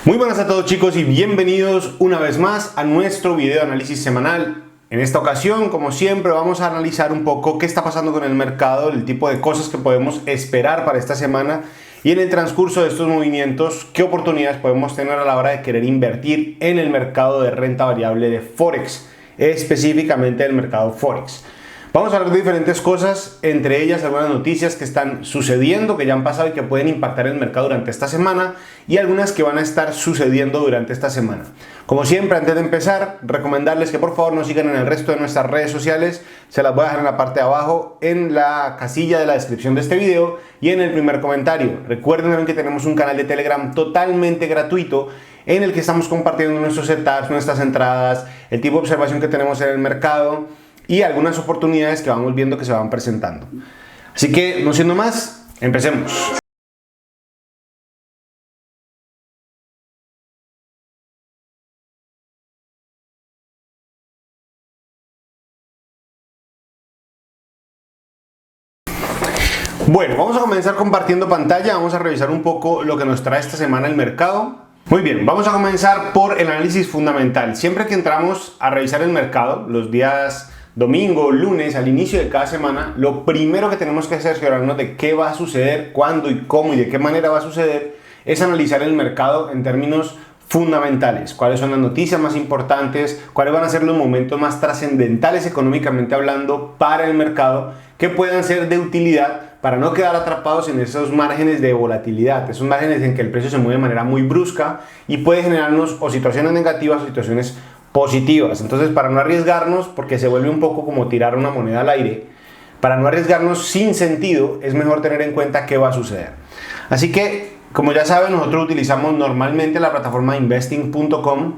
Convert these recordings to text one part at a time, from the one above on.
Muy buenas a todos chicos y bienvenidos una vez más a nuestro video de análisis semanal. En esta ocasión, como siempre, vamos a analizar un poco qué está pasando con el mercado, el tipo de cosas que podemos esperar para esta semana y en el transcurso de estos movimientos, qué oportunidades podemos tener a la hora de querer invertir en el mercado de renta variable de Forex, específicamente el mercado Forex. Vamos a hablar de diferentes cosas, entre ellas algunas noticias que están sucediendo, que ya han pasado y que pueden impactar el mercado durante esta semana y algunas que van a estar sucediendo durante esta semana. Como siempre, antes de empezar, recomendarles que por favor nos sigan en el resto de nuestras redes sociales. Se las voy a dejar en la parte de abajo, en la casilla de la descripción de este video y en el primer comentario. Recuerden también que tenemos un canal de Telegram totalmente gratuito en el que estamos compartiendo nuestros setups, nuestras entradas, el tipo de observación que tenemos en el mercado y algunas oportunidades que vamos viendo que se van presentando. Así que, no siendo más, empecemos. Bueno, vamos a comenzar compartiendo pantalla, vamos a revisar un poco lo que nos trae esta semana el mercado. Muy bien, vamos a comenzar por el análisis fundamental. Siempre que entramos a revisar el mercado, los días domingo, lunes, al inicio de cada semana, lo primero que tenemos que hacer es cerciorarnos de qué va a suceder, cuándo y cómo y de qué manera va a suceder, es analizar el mercado en términos fundamentales. Cuáles son las noticias más importantes, cuáles van a ser los momentos más trascendentales económicamente hablando para el mercado, que puedan ser de utilidad para no quedar atrapados en esos márgenes de volatilidad, esos márgenes en que el precio se mueve de manera muy brusca y puede generarnos o situaciones negativas o situaciones positivas. Entonces, para no arriesgarnos, porque se vuelve un poco como tirar una moneda al aire, para no arriesgarnos sin sentido, es mejor tener en cuenta qué va a suceder. Así que, como ya saben, nosotros utilizamos normalmente la plataforma investing.com.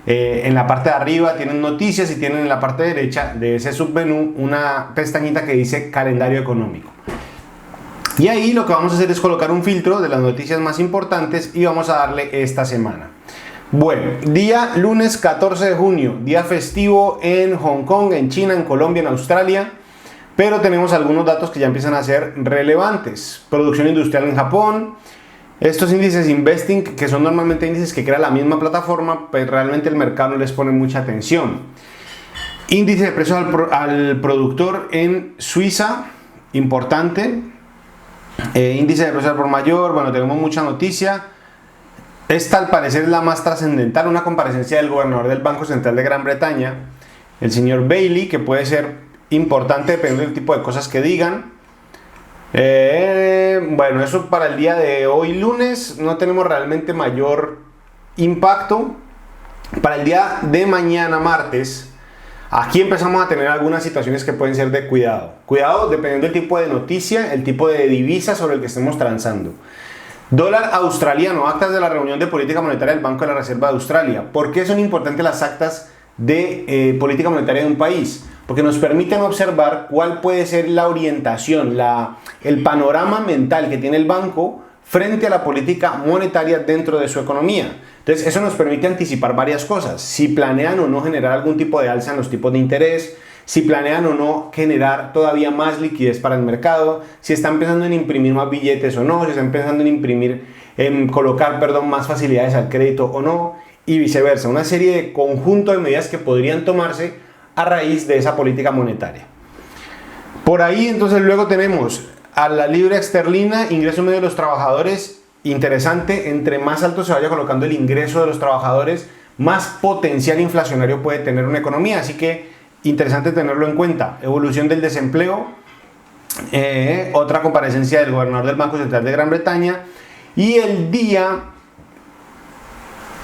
En la parte de arriba tienen noticias y tienen en la parte derecha de ese submenú una pestañita que dice calendario económico. Y ahí lo que vamos a hacer es colocar un filtro de las noticias más importantes y vamos a darle esta semana. Bueno, día lunes 14 de junio, día festivo en Hong Kong, en China, en Colombia, en Australia, pero tenemos algunos datos que ya empiezan a ser relevantes. Producción industrial en Japón, estos índices Investing, que son normalmente índices que crea la misma plataforma, pero realmente el mercado no les pone mucha atención. Índice de precios al productor en Suiza, importante. Índice de precios al por mayor, bueno, tenemos mucha noticia. Esta al parecer es la más trascendental, una comparecencia del gobernador del Banco Central de Gran Bretaña, el señor Bailey, que puede ser importante dependiendo del tipo de cosas que digan. Bueno, eso para el día de hoy lunes no tenemos realmente mayor impacto. Para el día de mañana martes, aquí empezamos a tener algunas situaciones que pueden ser de cuidado. Cuidado dependiendo del tipo de noticia, el tipo de divisa sobre el que estemos transando. Dólar australiano, actas de la reunión de política monetaria del Banco de la Reserva de Australia. ¿Por qué son importantes las actas de política monetaria de un país? Porque nos permiten observar cuál puede ser la orientación, el panorama mental que tiene el banco frente a la política monetaria dentro de su economía. Entonces, eso nos permite anticipar varias cosas. Si planean o no generar algún tipo de alza en los tipos de interés, si planean o no generar todavía más liquidez para el mercado, si están pensando en imprimir más billetes o no, si están pensando en colocar más facilidades al crédito o no, y viceversa. Una serie de conjunto de medidas que podrían tomarse a raíz de esa política monetaria. Por ahí entonces luego tenemos a la libra esterlina, ingreso medio de los trabajadores, interesante, entre más alto se vaya colocando el ingreso de los trabajadores, más potencial inflacionario puede tener una economía, así que interesante tenerlo en cuenta. Evolución del desempleo, otra comparecencia del gobernador del Banco Central de Gran Bretaña, y el día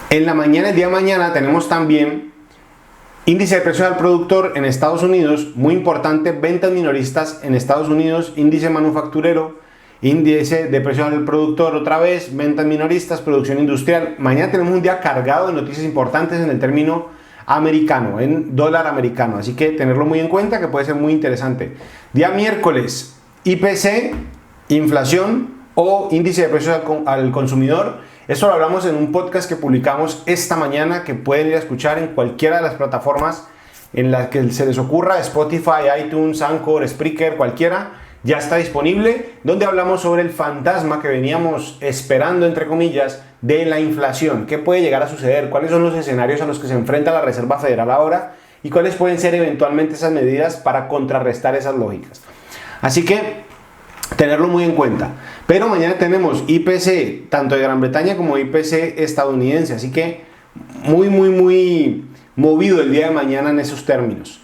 de mañana tenemos también índice de precios al productor en Estados Unidos, muy importante, ventas minoristas en Estados Unidos, índice manufacturero, índice de precios al productor otra vez, ventas minoristas, producción industrial. Mañana tenemos un día cargado de noticias importantes en el término americano, en dólar americano, así que tenerlo muy en cuenta que puede ser muy interesante. Día miércoles, IPC, inflación o índice de precios al consumidor. Esto lo hablamos en un podcast que publicamos esta mañana, que pueden ir a escuchar en cualquiera de las plataformas en las que se les ocurra, Spotify, iTunes, Anchor, Spreaker, cualquiera. Ya está disponible, donde hablamos sobre el fantasma que veníamos esperando, entre comillas, de la inflación. ¿Qué puede llegar a suceder? ¿Cuáles son los escenarios a los que se enfrenta la Reserva Federal ahora? ¿Y cuáles pueden ser eventualmente esas medidas para contrarrestar esas lógicas? Así que tenerlo muy en cuenta. Pero mañana tenemos IPC tanto de Gran Bretaña como IPC estadounidense. Así que muy movido el día de mañana en esos términos.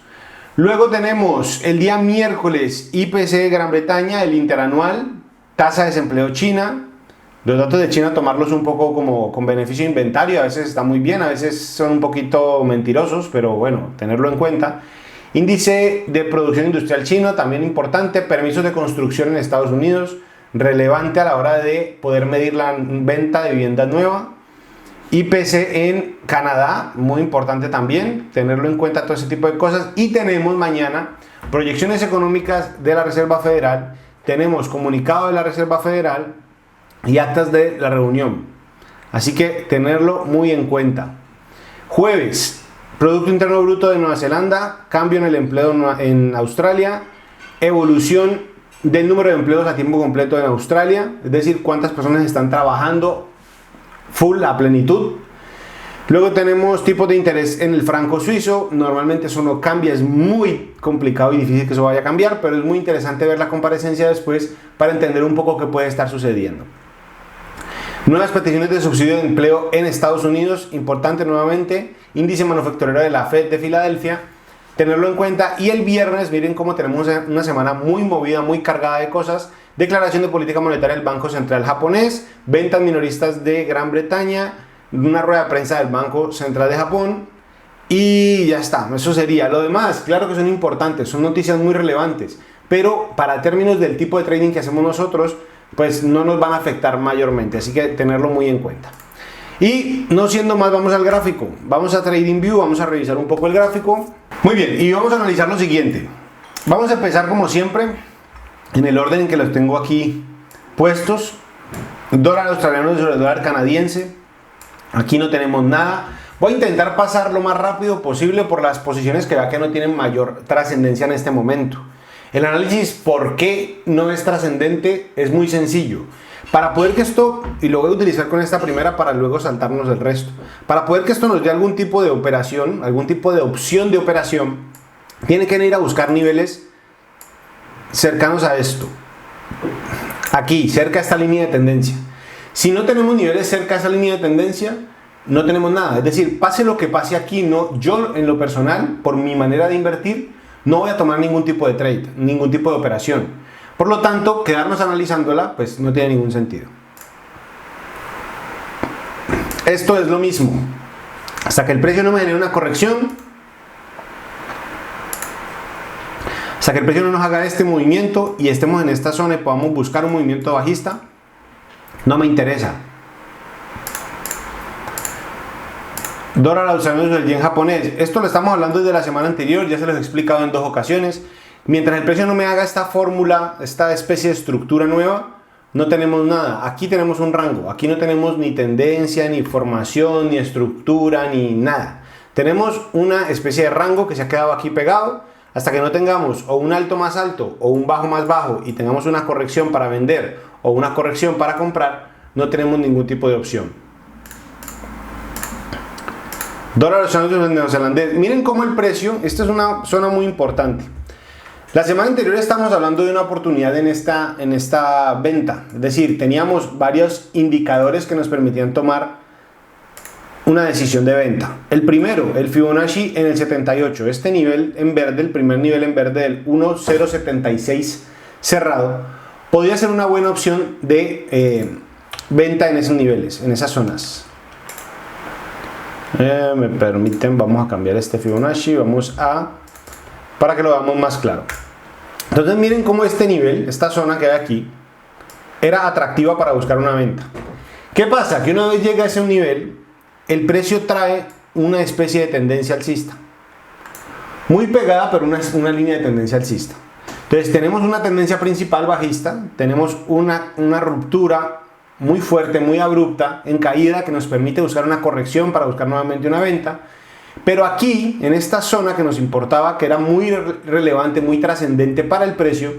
Luego tenemos el día miércoles IPC de Gran Bretaña, el interanual, tasa de desempleo China. Los datos de China tomarlos un poco como con beneficio de inventario, a veces está muy bien, a veces son un poquito mentirosos, pero bueno, tenerlo en cuenta. Índice de producción industrial chino, también importante. Permisos de construcción en Estados Unidos, relevante a la hora de poder medir la venta de vivienda nueva. IPC en Canadá, muy importante también, tenerlo en cuenta todo ese tipo de cosas. Y tenemos mañana proyecciones económicas de la Reserva Federal, tenemos comunicado de la Reserva Federal y actas de la reunión. Así que tenerlo muy en cuenta. Jueves, Producto Interno Bruto de Nueva Zelanda, cambio en el empleo en Australia, evolución del número de empleos a tiempo completo en Australia, es decir, cuántas personas están trabajando full a plenitud. Luego tenemos tipos de interés en el franco suizo. Normalmente eso no cambia, es muy complicado y difícil que eso vaya a cambiar, pero es muy interesante ver la comparecencia después para entender un poco qué puede estar sucediendo. Nuevas peticiones de subsidio de empleo en Estados Unidos, importante nuevamente. Índice manufacturero de la Fed de Filadelfia, tenerlo en cuenta. Y el viernes, miren cómo tenemos una semana muy movida, muy cargada de cosas. Declaración de política monetaria del Banco Central japonés, ventas minoristas de Gran Bretaña, una rueda de prensa del Banco Central de Japón y ya está, eso sería. Lo demás, claro que son importantes, son noticias muy relevantes, pero para términos del tipo de trading que hacemos nosotros, pues no nos van a afectar mayormente, así que tenerlo muy en cuenta. Y no siendo más, vamos al gráfico, vamos a TradingView, vamos a revisar un poco el gráfico. Muy bien, y vamos a analizar lo siguiente. Vamos a empezar como siempre en el orden en que los tengo aquí puestos. Dólar australiano sobre dólar canadiense. Aquí no tenemos nada. Voy a intentar pasar lo más rápido posible por las posiciones que vea que no tienen mayor trascendencia en este momento. El análisis por qué no es trascendente es muy sencillo. Para poder que esto, y lo voy a utilizar con esta primera para luego saltarnos el resto, para poder que esto nos dé algún tipo de operación, algún tipo de opción de operación, tiene que ir a buscar niveles cercanos a esto. Aquí, cerca a esta línea de tendencia. Si no tenemos niveles cerca a esa línea de tendencia, no tenemos nada. Es decir, pase lo que pase aquí, no, yo en lo personal, por mi manera de invertir, no voy a tomar ningún tipo de trade, ningún tipo de operación. Por lo tanto, quedarnos analizándola, pues no tiene ningún sentido. Esto es lo mismo. Hasta que el precio no me genere una corrección, hasta que el precio no nos haga este movimiento y estemos en esta zona y podamos buscar un movimiento bajista, no me interesa. Dólar australiano del yen japonés. Esto lo estamos hablando desde la semana anterior, ya se los he explicado en 2 ocasiones. Mientras el precio no me haga esta fórmula, esta especie de estructura nueva, no tenemos nada. Aquí tenemos un rango, aquí no tenemos ni tendencia, ni formación, ni estructura, ni nada. Tenemos una especie de rango que se ha quedado aquí pegado. Hasta que no tengamos o un alto más alto o un bajo más bajo y tengamos una corrección para vender o una corrección para comprar, no tenemos ningún tipo de opción. Dólar australiano neozelandés. Miren cómo el precio, esta es una zona muy importante. La semana anterior estamos hablando de una oportunidad en esta venta. Es decir, teníamos varios indicadores que nos permitían tomar una decisión de venta. El primero, el Fibonacci en el 78. Este nivel en verde, el primer nivel en verde del 1.076 cerrado, podría ser una buena opción de venta en esos niveles, en esas zonas. Me permiten, vamos a cambiar este Fibonacci, para que lo veamos más claro. Entonces miren cómo este nivel, esta zona que hay aquí, era atractiva para buscar una venta. ¿Qué pasa? Que una vez llega a ese nivel, el precio trae una especie de tendencia alcista. Muy pegada, pero una línea de tendencia alcista. Entonces tenemos una tendencia principal bajista, tenemos una ruptura muy fuerte, muy abrupta, en caída, que nos permite buscar una corrección para buscar nuevamente una venta. Pero aquí, en esta zona que nos importaba, que era muy relevante, muy trascendente para el precio,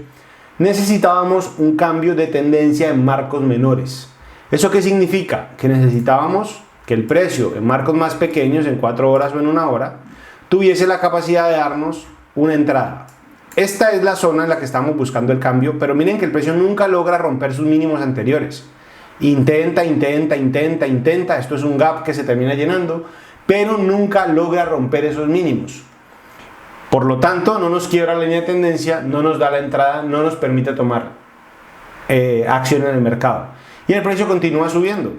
necesitábamos un cambio de tendencia en marcos menores. ¿Eso qué significa? Que necesitábamos que el precio en marcos más pequeños, en 4 horas o en 1 hora, tuviese la capacidad de darnos una entrada. Esta es la zona en la que estamos buscando el cambio, pero miren que el precio nunca logra romper sus mínimos anteriores. Intenta, esto es un gap que se termina llenando, pero nunca logra romper esos mínimos. Por lo tanto, no nos quiebra la línea de tendencia, no nos da la entrada, no nos permite tomar acción en el mercado. Y el precio continúa subiendo.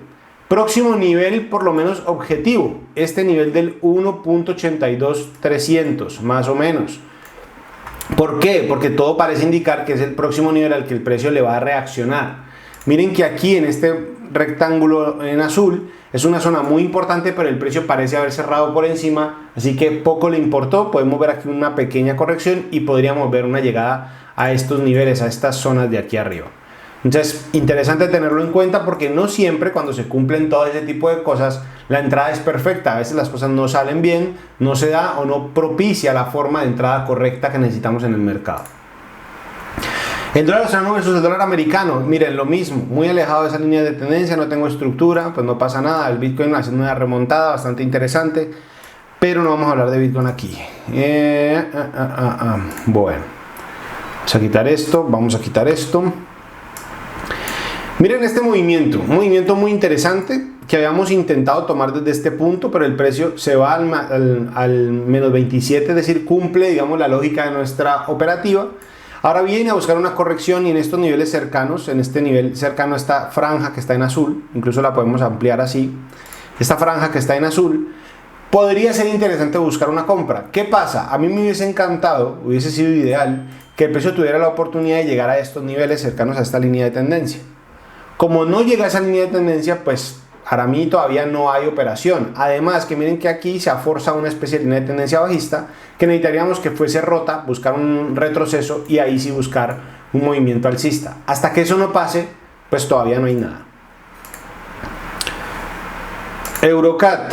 Próximo nivel, por lo menos objetivo, este nivel del 1.82300, más o menos. ¿Por qué? Porque todo parece indicar que es el próximo nivel al que el precio le va a reaccionar. Miren que aquí en este rectángulo en azul es una zona muy importante, pero el precio parece haber cerrado por encima, así que poco le importó. Podemos ver aquí una pequeña corrección y podríamos ver una llegada a estos niveles, a estas zonas de aquí arriba. Entonces, interesante tenerlo en cuenta porque no siempre cuando se cumplen todo ese tipo de cosas, la entrada es perfecta. A veces las cosas no salen bien, no se da o no propicia la forma de entrada correcta que necesitamos en el mercado. El dólar australiano versus el dólar americano, miren, lo mismo, muy alejado de esa línea de tendencia, no tengo estructura, pues no pasa nada. El Bitcoin haciendo una remontada bastante interesante, pero no vamos a hablar de Bitcoin aquí. Bueno, vamos a quitar esto. Miren este movimiento, un movimiento muy interesante que habíamos intentado tomar desde este punto, pero el precio se va al menos 27, es decir, cumple, digamos, la lógica de nuestra operativa. Ahora viene a buscar una corrección y en estos niveles cercanos, en este nivel cercano a esta franja que está en azul, incluso la podemos ampliar así, esta franja que está en azul, podría ser interesante buscar una compra. ¿Qué pasa? A mí me hubiese encantado, hubiese sido ideal, que el precio tuviera la oportunidad de llegar a estos niveles cercanos a esta línea de tendencia. Como no llega a esa línea de tendencia, pues para mí todavía no hay operación. Además que miren que aquí se ha forzado una especie de línea de tendencia bajista que necesitaríamos que fuese rota, buscar un retroceso y ahí sí buscar un movimiento alcista. Hasta que eso no pase, pues todavía no hay nada. Eurocat,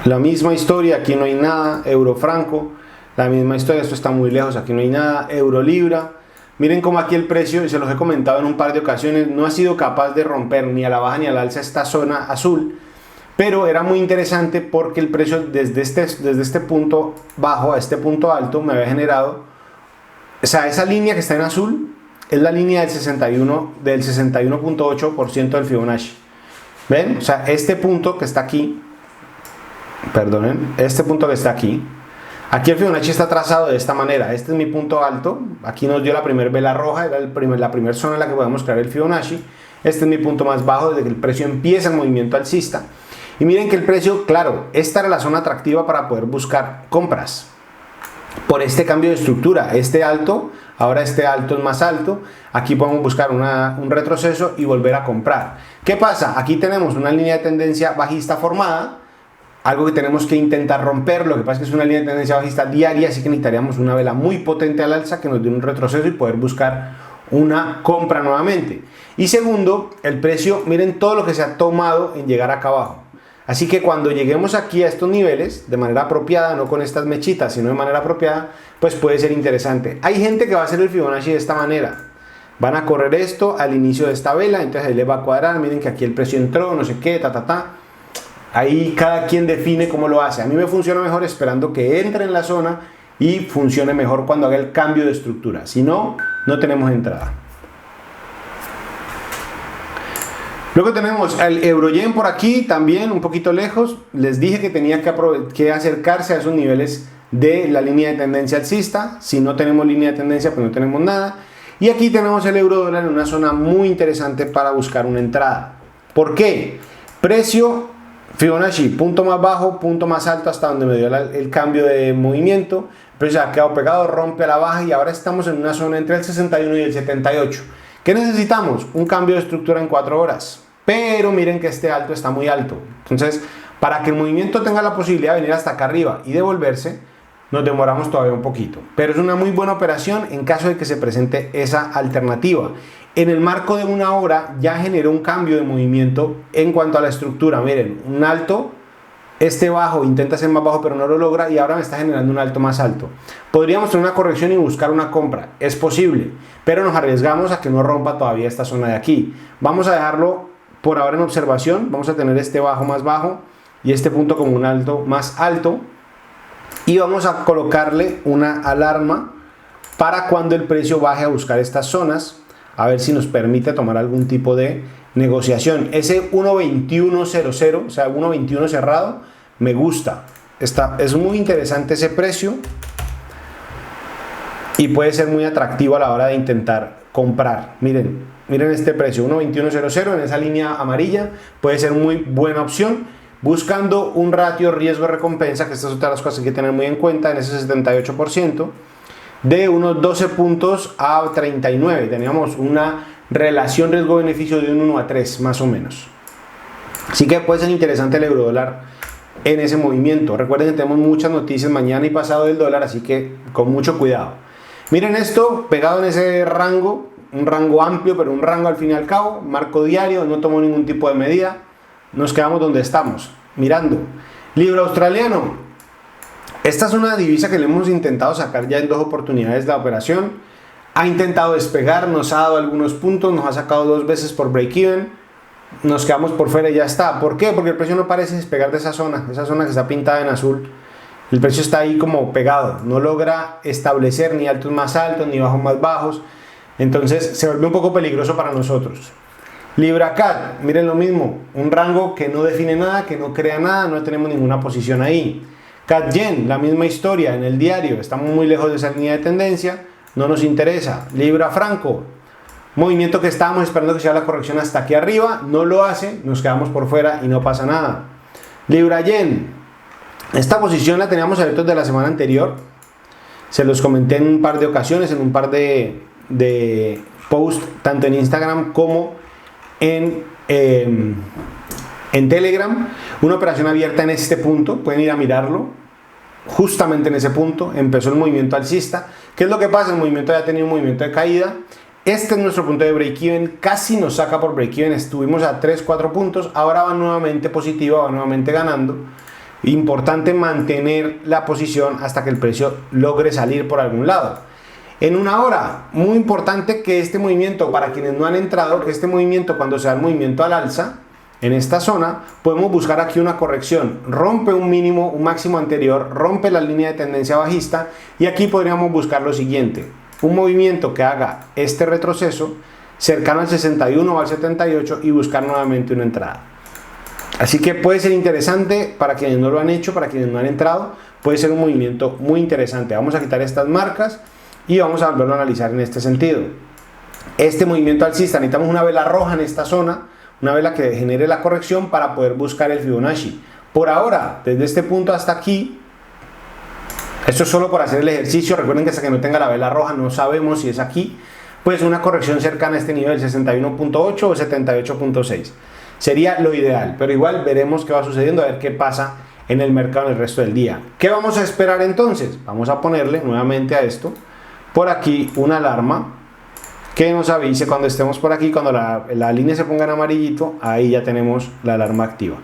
la misma historia, aquí no hay nada. Eurofranco, la misma historia, esto está muy lejos, aquí no hay nada. Eurolibra. Miren cómo aquí el precio, y se los he comentado en un par de ocasiones, no ha sido capaz de romper ni a la baja ni al alza esta zona azul, pero era muy interesante porque el precio desde este punto bajo a este punto alto me había generado, o sea, esa línea que está en azul es la línea del 61.8% del Fibonacci. ¿Ven? O sea, este punto que está aquí, perdonen, este punto que está aquí, aquí el Fibonacci está trazado de esta manera. Este es mi punto alto. Aquí nos dio la primera vela roja, era la primera zona en la que podemos crear el Fibonacci. Este es mi punto más bajo desde que el precio empieza el movimiento alcista. Y miren que el precio, claro, esta era la zona atractiva para poder buscar compras. Por este cambio de estructura, este alto, ahora este alto es más alto. Aquí podemos buscar un retroceso y volver a comprar. ¿Qué pasa? Aquí tenemos una línea de tendencia bajista formada. Algo que tenemos que intentar romper, lo que pasa es que es una línea de tendencia bajista diaria, así que necesitaríamos una vela muy potente al alza que nos dé un retroceso y poder buscar una compra nuevamente. Y segundo, el precio, miren todo lo que se ha tomado en llegar acá abajo. Así que cuando lleguemos aquí a estos niveles, de manera apropiada, no con estas mechitas, sino de manera apropiada, pues puede ser interesante. Hay gente que va a hacer el Fibonacci de esta manera. Van a correr esto al inicio de esta vela, entonces ahí les va a cuadrar, miren que aquí el precio entró, no sé qué, Ahí cada quien define cómo lo hace. A mí me funciona mejor esperando que entre en la zona y funcione mejor cuando haga el cambio de estructura. Si no, no tenemos entrada. Luego tenemos el Euro-Yen por aquí, también un poquito lejos. Les dije que tenía que acercarse a esos niveles de la línea de tendencia alcista. Si no tenemos línea de tendencia, pues no tenemos nada. Y aquí tenemos el euro-dólar en una zona muy interesante para buscar una entrada. ¿Por qué? Precio Fibonacci, punto más bajo, punto más alto hasta donde me dio el cambio de movimiento. El precio se ha quedado pegado, rompe a la baja y ahora estamos en una zona entre el 61 y el 78. ¿Qué necesitamos? Un cambio de estructura en 4 horas. Pero miren que este alto está muy alto. Entonces, para que el movimiento tenga la posibilidad de venir hasta acá arriba y devolverse, nos demoramos todavía un poquito. Pero es una muy buena operación en caso de que se presente esa alternativa. En el marco de una hora ya generó un cambio de movimiento en cuanto a la estructura. Miren, un alto, este bajo, intenta ser más bajo pero no lo logra y ahora me está generando un alto más alto. Podríamos tener una corrección y buscar una compra, es posible, pero nos arriesgamos a que no rompa todavía esta zona de aquí. Vamos a dejarlo por ahora en observación. Vamos a tener este bajo más bajo y este punto como un alto más alto. Y vamos a colocarle una alarma para cuando el precio baje a buscar estas zonas, a ver si nos permite tomar algún tipo de negociación. Ese 1.2100, o sea 1.21 cerrado, me gusta. Es muy interesante ese precio y puede ser muy atractivo a la hora de intentar comprar. Miren este precio, 1.2100 en esa línea amarilla, puede ser muy buena opción. Buscando un ratio riesgo-recompensa, que esta es otra de las cosas que hay que tener muy en cuenta, en ese 78%, de unos 12 puntos a 39. Teníamos una relación riesgo-beneficio de un 1 a 3 más o menos. Así que puede ser interesante el eurodólar en ese movimiento. Recuerden que tenemos muchas noticias mañana y pasado del dólar, así que con mucho cuidado. Miren esto, pegado en ese rango, un rango amplio, pero un rango al fin y al cabo, marco diario, no tomó ningún tipo de medida. Nos quedamos donde estamos, mirando. Libra australiano. Esta es una divisa que le hemos intentado sacar ya en 2 oportunidades la operación. Ha intentado despegar, nos ha dado algunos puntos, nos ha sacado 2 veces por break-even. Nos quedamos por fuera y ya está. ¿Por qué? Porque el precio no parece despegar de esa zona que está pintada en azul. El precio está ahí como pegado, no logra establecer ni altos más altos, ni bajos más bajos. Entonces se vuelve un poco peligroso para nosotros. Libra CAD, miren lo mismo, un rango que no define nada, que no crea nada, no tenemos ninguna posición ahí. CAD Yen, la misma historia en el diario, estamos muy lejos de esa línea de tendencia, no nos interesa. Libra Franco, movimiento que estábamos esperando que sea la corrección hasta aquí arriba, no lo hace, nos quedamos por fuera y no pasa nada. Libra Yen, esta posición la teníamos abierta de la semana anterior, se los comenté en un par de ocasiones, en un par de posts, tanto en Instagram como en Telegram. Una operación abierta en este punto, pueden ir a mirarlo, justamente en ese punto empezó el movimiento alcista. ¿Qué es lo que pasa? El movimiento ya ha tenido un movimiento de caída, este es nuestro punto de break-even, casi nos saca por break-even, estuvimos a 3-4 puntos, ahora va nuevamente positiva, va nuevamente ganando. Importante mantener la posición hasta que el precio logre salir por algún lado. En una hora, muy importante que este movimiento, para quienes no han entrado, que este movimiento, cuando se da el movimiento al alza, en esta zona, podemos buscar aquí una corrección. Rompe un mínimo, un máximo anterior, rompe la línea de tendencia bajista y aquí podríamos buscar lo siguiente. Un movimiento que haga este retroceso cercano al 61 o al 78 y buscar nuevamente una entrada. Así que puede ser interesante para quienes no lo han hecho, para quienes no han entrado, puede ser un movimiento muy interesante. Vamos a quitar estas marcas y vamos a volverlo a analizar en este sentido. Este movimiento alcista, necesitamos una vela roja en esta zona, una vela que genere la corrección para poder buscar el Fibonacci. Por ahora, desde este punto hasta aquí, esto es solo por hacer el ejercicio, recuerden que hasta que no tenga la vela roja no sabemos si es aquí, pues una corrección cercana a este nivel, 61.8 o 78.6. Sería lo ideal, pero igual veremos qué va sucediendo, a ver qué pasa en el mercado en el resto del día. ¿Qué vamos a esperar entonces? Vamos a ponerle nuevamente a esto por aquí una alarma que nos avise cuando estemos por aquí, cuando la línea se ponga en amarillito, ahí ya tenemos la alarma activa.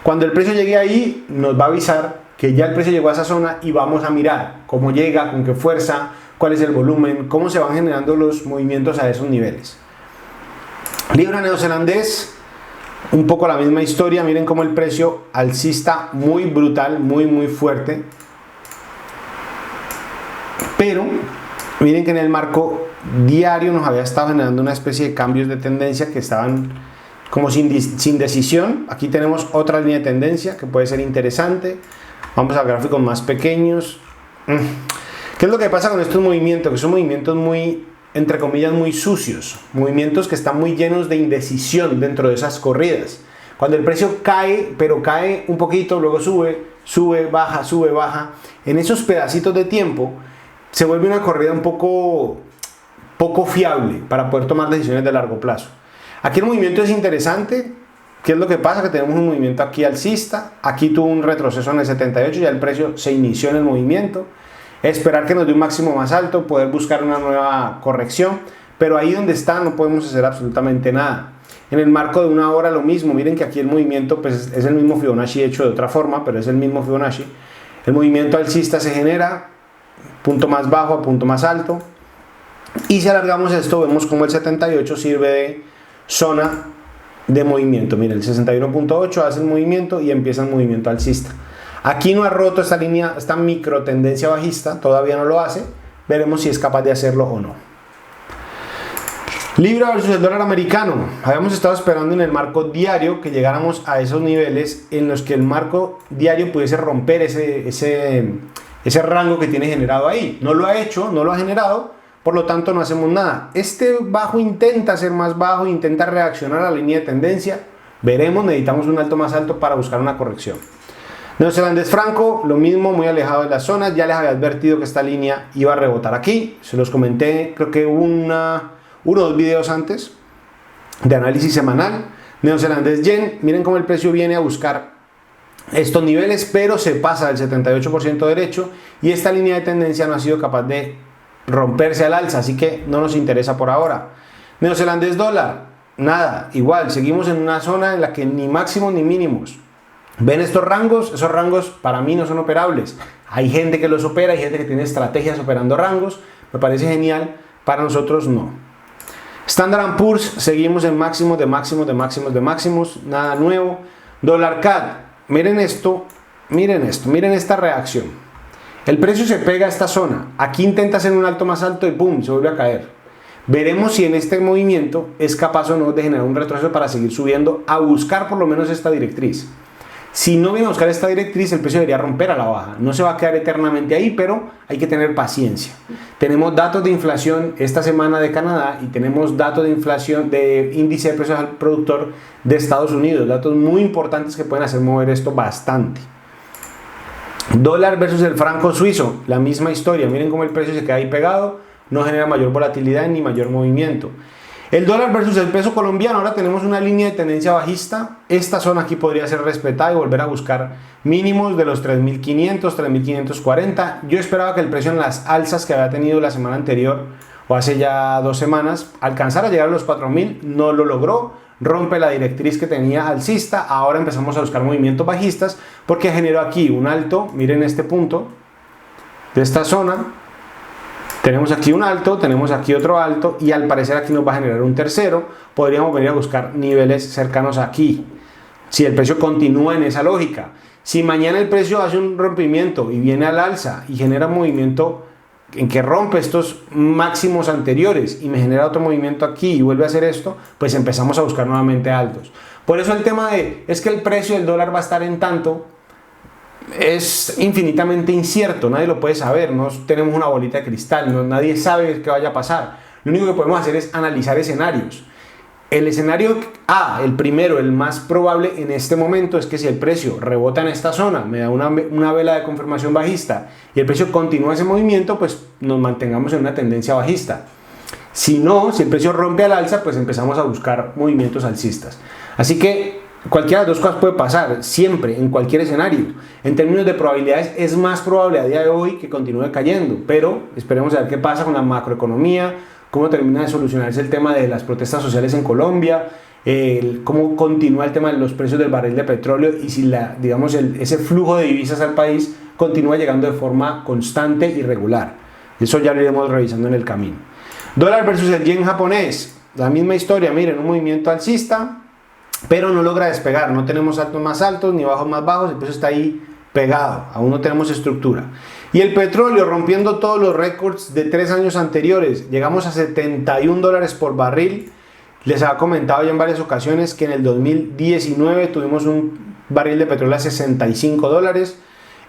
Cuando el precio llegue ahí, nos va a avisar que ya el precio llegó a esa zona y vamos a mirar cómo llega, con qué fuerza, cuál es el volumen, cómo se van generando los movimientos a esos niveles. Libra neozelandés, un poco la misma historia, miren cómo el precio alcista muy brutal, muy fuerte, pero miren que en el marco diario nos había estado generando una especie de cambios de tendencia que estaban como sin decisión. Aquí tenemos otra línea de tendencia que puede ser interesante. Vamos a gráficos más pequeños. ¿Qué es lo que pasa con estos movimientos? Que son movimientos muy, entre comillas, muy sucios, movimientos que están muy llenos de indecisión dentro de esas corridas. Cuando el precio cae, pero cae un poquito, luego sube, baja, en esos pedacitos de tiempo se vuelve una corrida un poco fiable para poder tomar decisiones de largo plazo. Aquí el movimiento es interesante. ¿Qué es lo que pasa? Que tenemos un movimiento aquí alcista, aquí tuvo un retroceso en el 78, ya el precio se inició en el movimiento. Esperar que nos dé un máximo más alto, poder buscar una nueva corrección, pero ahí donde está no podemos hacer absolutamente nada. En el marco de una hora lo mismo, miren que aquí el movimiento pues, es el mismo Fibonacci hecho de otra forma, pero es el mismo Fibonacci. El movimiento alcista se genera, punto más bajo a punto más alto, y si alargamos esto vemos como el 78 sirve de zona de movimiento. Miren, el 61.8 hace el movimiento y empieza el movimiento alcista. Aquí no ha roto esta línea, esta micro tendencia bajista, todavía no lo hace. Veremos si es capaz de hacerlo o no. Libra versus el dólar americano. Habíamos estado esperando en el marco diario que llegáramos a esos niveles en los que el marco diario pudiese romper ese rango que tiene generado ahí. No lo ha hecho, no lo ha generado, por lo tanto no hacemos nada. Este bajo intenta ser más bajo, intenta reaccionar a la línea de tendencia. Veremos, necesitamos un alto más alto para buscar una corrección. Neozelandés franco, lo mismo, muy alejado de las zonas. Ya les había advertido que esta línea iba a rebotar aquí. Se los comenté, creo que uno o dos videos antes de análisis semanal. Neozelandés yen, miren cómo el precio viene a buscar estos niveles, pero se pasa del 78% derecho y esta línea de tendencia no ha sido capaz de romperse al alza, así que no nos interesa por ahora. Neozelandés dólar, nada, igual, seguimos en una zona en la que ni máximos ni mínimos. ¿Ven estos rangos? Esos rangos para mí no son operables. Hay gente que los opera, hay gente que tiene estrategias operando rangos, me parece genial, para nosotros no. Standard & Poor's, seguimos en máximos de máximos de máximos de máximos, nada nuevo. Dólar CAD, miren esto, miren esta reacción. El precio se pega a esta zona, aquí intenta hacer un alto más alto y ¡pum!, se vuelve a caer. Veremos si en este movimiento es capaz o no de generar un retroceso para seguir subiendo a buscar por lo menos esta directriz. Si no viene a buscar esta directriz, el precio debería romper a la baja. No se va a quedar eternamente ahí, pero hay que tener paciencia. Tenemos datos de inflación esta semana de Canadá y tenemos datos de inflación de índice de precios al productor de Estados Unidos. Datos muy importantes que pueden hacer mover esto bastante. Dólar versus el franco suizo, la misma historia. Miren cómo el precio se queda ahí pegado, no genera mayor volatilidad ni mayor movimiento. El dólar versus el peso colombiano, ahora tenemos una línea de tendencia bajista. Esta zona aquí podría ser respetada y volver a buscar mínimos de los 3.500, 3.540. Yo esperaba que el precio en las alzas que había tenido la semana anterior o hace ya 2 semanas alcanzara a llegar a los 4.000, no lo logró, rompe la directriz que tenía alcista. Ahora empezamos a buscar movimientos bajistas porque generó aquí un alto, miren este punto de esta zona. Tenemos aquí un alto, tenemos aquí otro alto y al parecer aquí nos va a generar un tercero. Podríamos venir a buscar niveles cercanos aquí, si el precio continúa en esa lógica. Si mañana el precio hace un rompimiento y viene al alza y genera un movimiento en que rompe estos máximos anteriores y me genera otro movimiento aquí y vuelve a hacer esto, pues empezamos a buscar nuevamente altos. Por eso el tema es que el precio del dólar va a estar en tanto es infinitamente incierto, nadie lo puede saber, no tenemos una bolita de cristal, nadie sabe qué vaya a pasar. Lo único que podemos hacer es analizar escenarios. El escenario A, el primero, el más probable en este momento, es que si el precio rebota en esta zona, me da una vela de confirmación bajista y el precio continúa ese movimiento, pues nos mantengamos en una tendencia bajista. Si no, si el precio rompe al alza, pues empezamos a buscar movimientos alcistas. Así que cualquiera de las dos cosas puede pasar, siempre, en cualquier escenario. En términos de probabilidades, es más probable a día de hoy que continúe cayendo, pero esperemos a ver qué pasa con la macroeconomía, cómo termina de solucionarse el tema de las protestas sociales en Colombia, cómo continúa el tema de los precios del barril de petróleo y si ese flujo de divisas al país continúa llegando de forma constante y regular. Eso ya lo iremos revisando en el camino. Dólar versus el yen japonés, la misma historia, miren, un movimiento alcista, pero no logra despegar, no tenemos altos más altos ni bajos más bajos, el precio está ahí pegado, aún no tenemos estructura. Y el petróleo rompiendo todos los récords de 3 años anteriores, llegamos a $71 por barril. Les había comentado ya en varias ocasiones que en el 2019 tuvimos un barril de petróleo a $65,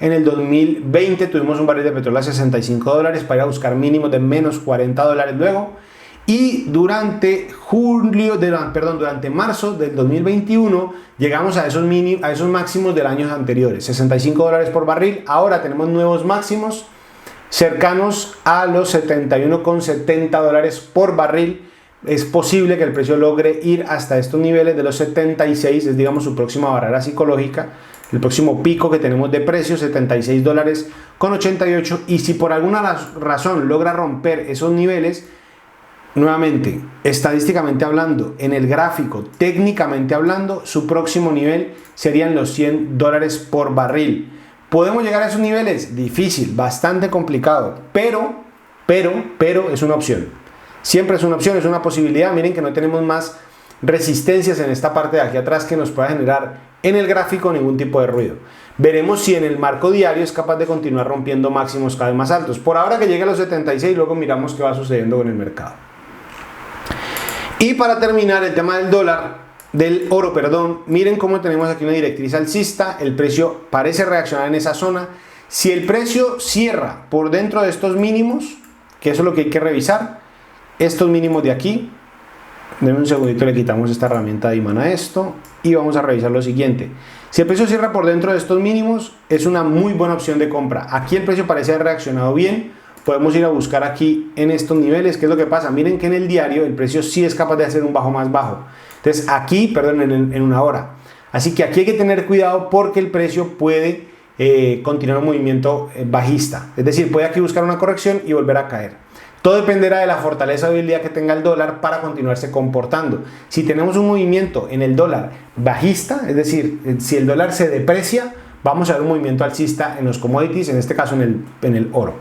en el 2020 tuvimos un barril de petróleo a $65 para ir a buscar mínimos de menos $40 luego. Y durante marzo del 2021 llegamos a esos máximos del año anteriores, $65 por barril. Ahora tenemos nuevos máximos cercanos a los $71,70 por barril. Es posible que el precio logre ir hasta estos niveles de los 76, es digamos su próxima barrera psicológica, el próximo pico que tenemos de precio, $76,88. Y si por alguna razón logra romper esos niveles, nuevamente, estadísticamente hablando, en el gráfico, técnicamente hablando, su próximo nivel serían los $100 por barril. ¿Podemos llegar a esos niveles? Difícil, bastante complicado, pero es una opción. Siempre es una opción, es una posibilidad. Miren que no tenemos más resistencias en esta parte de aquí atrás que nos pueda generar en el gráfico ningún tipo de ruido. Veremos si en el marco diario es capaz de continuar rompiendo máximos cada vez más altos. Por ahora que llegue a los 76, luego miramos qué va sucediendo con el mercado. Y para terminar el tema del oro, miren cómo tenemos aquí una directriz alcista, el precio parece reaccionar en esa zona. Si el precio cierra por dentro de estos mínimos, que eso es lo que hay que revisar, estos mínimos de aquí, denme un segundito, le quitamos esta herramienta de imán a esto y vamos a revisar lo siguiente. Si el precio cierra por dentro de estos mínimos, es una muy buena opción de compra. Aquí el precio parece haber reaccionado bien. Podemos ir a buscar aquí en estos niveles. ¿Qué es lo que pasa? Miren que en el diario el precio sí es capaz de hacer un bajo más bajo. Entonces aquí, en una hora. Así que aquí hay que tener cuidado porque el precio puede continuar un movimiento bajista. Es decir, puede aquí buscar una corrección y volver a caer. Todo dependerá de la fortaleza o debilidad que tenga el dólar para continuarse comportando. Si tenemos un movimiento en el dólar bajista, es decir, si el dólar se deprecia, vamos a ver un movimiento alcista en los commodities, en este caso en el oro.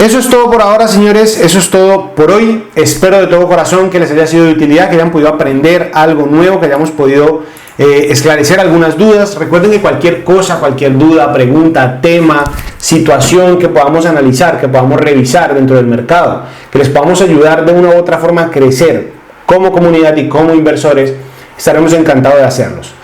Eso es todo por ahora, señores. Eso es todo por hoy. Espero de todo corazón que les haya sido de utilidad, que hayan podido aprender algo nuevo, que hayamos podido esclarecer algunas dudas. Recuerden que cualquier cosa, cualquier duda, pregunta, tema, situación que podamos analizar, que podamos revisar dentro del mercado, que les podamos ayudar de una u otra forma a crecer como comunidad y como inversores, estaremos encantados de hacerlos.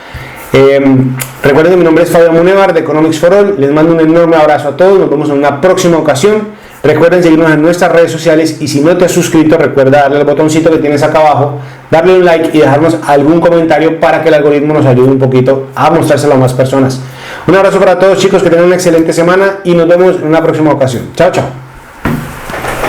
Recuerden que mi nombre es Fabio Munevar de Economics for All. Les mando un enorme abrazo a todos. Nos vemos en una próxima ocasión. Recuerden seguirnos en nuestras redes sociales y si no te has suscrito, recuerda darle al botoncito que tienes acá abajo, darle un like y dejarnos algún comentario para que el algoritmo nos ayude un poquito a mostrárselo a más personas. Un abrazo para todos, chicos, que tengan una excelente semana y nos vemos en una próxima ocasión. Chao, chao.